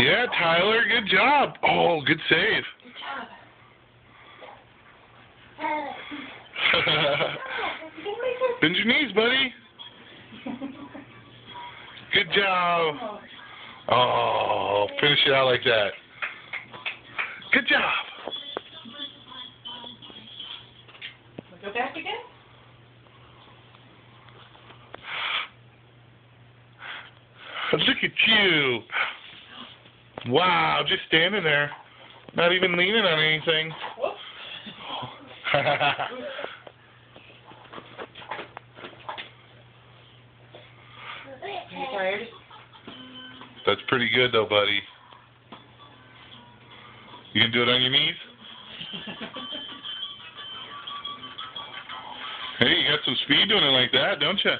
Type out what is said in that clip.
Yeah, Tyler, good job. Oh, good save. Good job. Bend your knees, buddy. Good job. Oh, finish it out like that. Good job. Go back again? Look at you. Wow, just standing there. Not even leaning on anything. Whoops. You tired? That's pretty good though, buddy. You can do it on your knees? Hey, you got some speed doing it like that, don't you?